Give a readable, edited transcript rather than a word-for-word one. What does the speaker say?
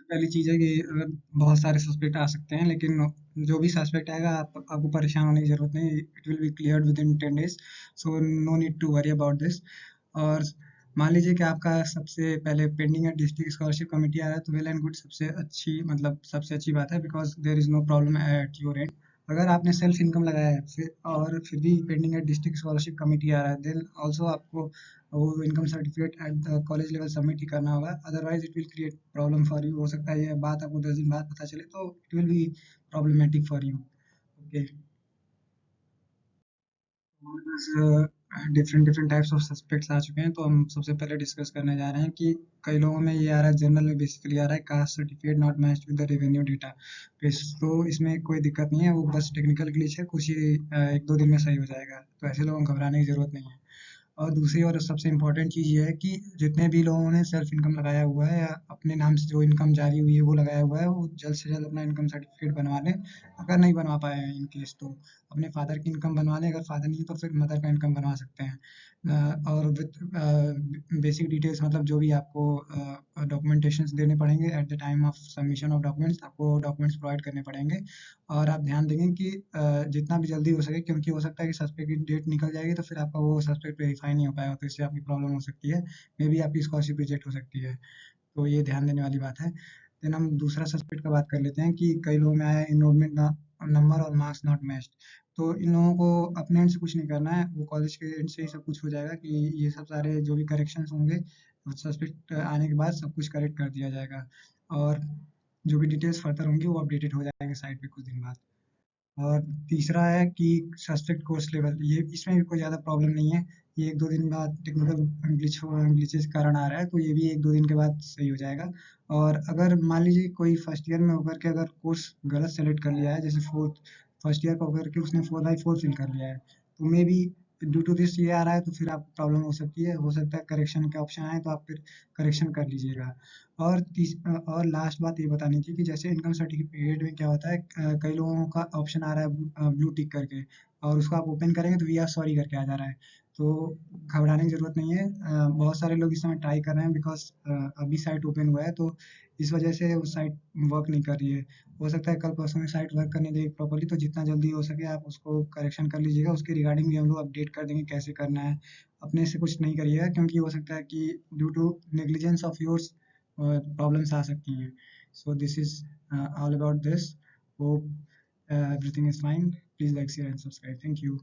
पहली चीज़ है कि बहुत सारे सस्पेक्ट आ सकते हैं, लेकिन जो भी सस्पेक्ट आएगा आपको परेशान होने की ज़रूरत नहीं। It will be cleared within 10 days, so no need to worry about this. और मान लीजिए कि आपका सबसे पहले पेंडिंग है डिस्ट्रिक्ट स्कॉलरशिप कमेटी आ रहा है, तो वेल एंड गुड, सबसे अच्छी बात है, because there is no problem at your end. अगर आपने सेल्फ इनकम लगाया है फिर भी पेंडिंग है डिस्ट्रिक्ट स्कॉलरशिप कमेटी आ रहा है, देन ऑल्सो आपको वो income certificate at the college level submit ही करना होगा, otherwise it will create problem for you. हो सकता है ये बात आपको 10 दिन बाद पता चले, तो it will be problematic for you. Okay. Different different types of suspects आ चुके हैं, तो हम सबसे पहले डिस्कस करने जा रहे हैं कि कई लोगों में ये आ रहा है, जनरल में बेसिकली आ रहा है, caste certificate not matched with the revenue data base. तो इसमें कोई दिक्कत नहीं है, वो बस टेक्निकल ग्लिच है, कुछ ही 1-2 दिन में सही हो जाएगा, तो ऐसे लोगों को घबराने की ज़रूरत नहीं है। और दूसरी और सबसे इम्पोर्टेंट चीज़ ये है कि जितने भी लोगों ने सेल्फ इनकम लगाया हुआ है या अपने नाम से जो इनकम जारी हुई है वो लगाया हुआ है, वो जल्द से जल्द अपना इनकम सर्टिफिकेट बनवा लें। अगर नहीं बनवा पाए हैं इन केस, तो अपने फादर की इनकम बनवा लें, अगर फादर नहीं है तो फिर मदर का इनकम बनवा सकते हैं। और विथ बेसिक डिटेल्स, मतलब जो भी आपको डॉक्यूमेंटेशंस देने पड़ेंगे at the time of submission of documents, आपको डॉक्यूमेंट्स प्रोवाइड करने पड़ेंगे। और आप ध्यान देंगे कि जितना भी जल्दी हो सके, क्योंकि हो सकता है कि सस्पेक्ट की डेट निकल जाएगी तो फिर आपका वो सस्पेक्ट वेरीफाई नहीं हो पाएगा, तो इससे आपकी प्रॉब्लम हो सकती है, मे बी आपकी स्कॉलरशिप रिजेक्ट हो सकती है। तो ये ध्यान देने वाली बात है। देन हम दूसरा सस्पेक्ट का बात कर लेते हैं कि कई लोगों में आया एनरोलमेंट नंबर और मार्क्स नॉट मैच्ड। तो इन लोगों को अपने एंड से कुछ नहीं करना है, वो कॉलेज के एंड से ही सब कुछ हो जाएगा कि ये सब सारे जो भी करेक्शंस होंगे सस्पेक्ट आने के बाद सब कुछ करेक्ट कर दिया जाएगा। और जो भी डिटेल्स फर्दर होंगी वो अपडेटेड हो जाएंगे साइट पे कुछ दिन बाद। और तीसरा है कि सस्पेक्ट कोर्स लेवल, ये इसमें भी कोई ज़्यादा प्रॉब्लम नहीं है। ये 1-2 दिन बाद टेक्निकल ग्लिचेस के कारण आ रहा है, तो ये भी 1-2 दिन के बाद सही हो जाएगा। और अगर मान लीजिए कोई फर्स्ट ईयर में होकर के अगर कोर्स गलत सेलेक्ट कर लिया है, जैसे फोर्थ फर्स्ट ईयर का होकर के उसने 4/4 फिल कर लिया है, तो may be due to this ये आ रहा है, तो फिर आपको प्रॉब्लम हो सकती है। हो सकता है करेक्शन के ऑप्शन आए तो आप फिर करेक्शन कर लीजिएगा। और लास्ट बात ये बतानी थी कि जैसे इनकम सर्टिफिकेट में क्या होता है, कई लोगों का ऑप्शन आ रहा है ब्लू टिक करके, और उसको आप ओपन करेंगे तो वी आर सॉरी करके आ जा रहा है। तो घबराने की ज़रूरत नहीं है। बहुत सारे लोग इस समय ट्राई कर रहे हैं, बिकॉज़ अभी साइट ओपन हुआ है, तो इस वजह से वो साइट वर्क नहीं कर रही है। हो सकता है कल परसों में साइट वर्क करने देगी प्रॉपर्ली, तो जितना जल्दी हो सके आप उसको करेक्शन कर लीजिएगा। उसके रिगार्डिंग भी हम लोग अपडेट कर देंगे कैसे करना है। अपने से कुछ नहीं करिएगा, क्योंकि हो सकता है कि due to negligence of yours problems आ सकती हैं। So this is all about this. Hope everything is fine. Please like, share and subscribe. Thank you.